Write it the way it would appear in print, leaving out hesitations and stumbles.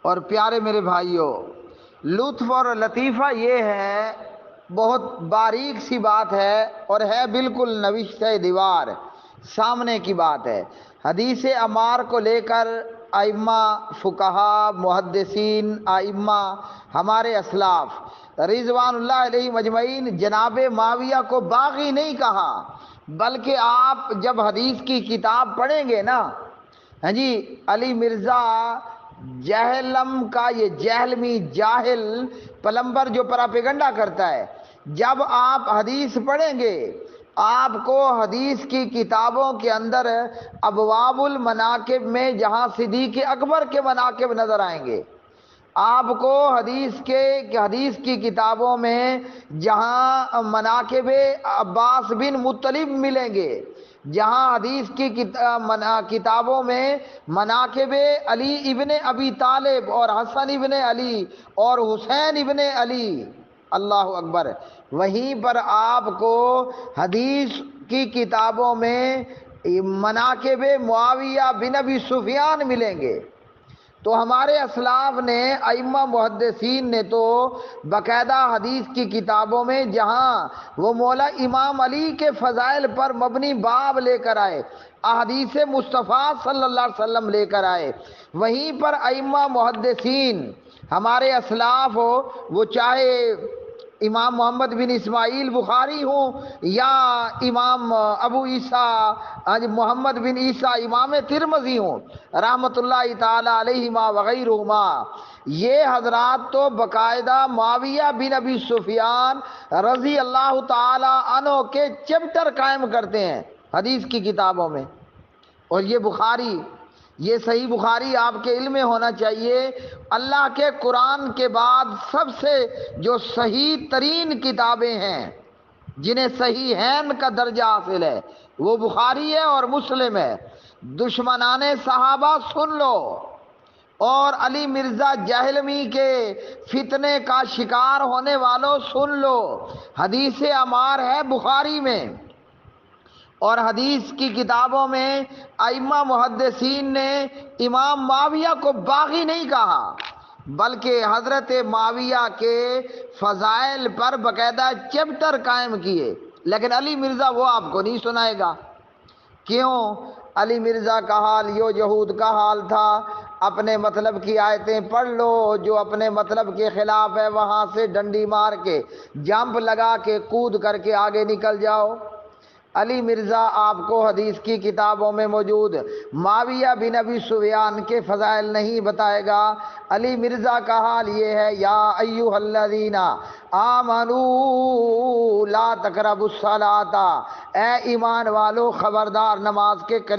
اور پیارے میرے بھائیوں، لطف اور لطیفہ یہ ہے، بہت باریک سی بات ہے اور ہے بالکل نوشتہ دیوار، سامنے کی بات ہے۔ حدیث عمار کو لے کر ائمہ، فقہا، محدثین، ائمہ، ہمارے اسلاف رضوان اللہ علیہ مجمعین جناب معاویہ کو باغی نہیں کہا، بلکہ آپ جب حدیث کی کتاب پڑھیں گے نا، ہاں جی، علی مرزا جہلم کا یہ جہلمی جاہل پلمبر جو پراپیگنڈا کرتا ہے، جب آپ حدیث پڑھیں گے آپ کو حدیث کی کتابوں کے اندر ابواب المناقب میں جہاں صدیق اکبر کے مناقب نظر آئیں گے، آپ کو حدیث کی کتابوں میں جہاں مناقب عباس بن مطلب ملیں گے، جہاں حدیث کی کتابوں میں مناقب علی ابن ابی طالب اور حسن ابن علی اور حسین ابن علی، اللہ اکبر، وہیں پر آپ کو حدیث کی کتابوں میں مناقب معاویہ بن ابی سفیان ملیں گے۔ تو ہمارے اسلاف نے، ائمہ محدثین نے تو باقاعدہ حدیث کی کتابوں میں جہاں وہ مولا امام علی کے فضائل پر مبنی باب لے کر آئے، احادیث مصطفیٰ صلی اللہ علیہ وسلم لے کر آئے، وہیں پر ائمہ محدثین ہمارے اسلاف ہو، وہ چاہے امام محمد بن اسماعیل بخاری ہوں یا امام ابو عیسیٰ محمد بن عیسیٰ امام ترمذی ہوں رحمۃ اللہ تعالی علیہما وغیرہما، یہ حضرات تو باقاعدہ معاویہ بن ابی سفیان رضی اللہ تعالی عنہ کے چیپٹر قائم کرتے ہیں حدیث کی کتابوں میں۔ اور یہ بخاری، یہ صحیح بخاری آپ کے علم میں ہونا چاہیے، اللہ کے قرآن کے بعد سب سے جو صحیح ترین کتابیں ہیں، جنہیں صحیحین کا درجہ حاصل ہے، وہ بخاری ہے اور مسلم ہے۔ دشمنان صحابہ سن لو، اور علی مرزا جہلمی کے فتنے کا شکار ہونے والوں سن لو، حدیث عمار ہے بخاری میں، اور حدیث کی کتابوں میں ائمہ محدثین نے امام معاویہ کو باغی نہیں کہا، بلکہ حضرت معاویہ کے فضائل پر باقاعدہ چیپٹر قائم کیے، لیکن علی مرزا وہ آپ کو نہیں سنائے گا۔ کیوں؟ علی مرزا کا حال یو یہود کا حال تھا، اپنے مطلب کی آیتیں پڑھ لو، جو اپنے مطلب کے خلاف ہے وہاں سے ڈنڈی مار کے، جمپ لگا کے، کود کر کے آگے نکل جاؤ۔ علی مرزا آپ کو حدیث کی کتابوں میں موجود معاویہ بن ابی سفیان کے فضائل نہیں بتائے گا۔ علی مرزا کا حال یہ ہے، یا ایھا الذین آمنوا لا تقربوا الصلاۃ، اے ایمان والو خبردار نماز کے قریب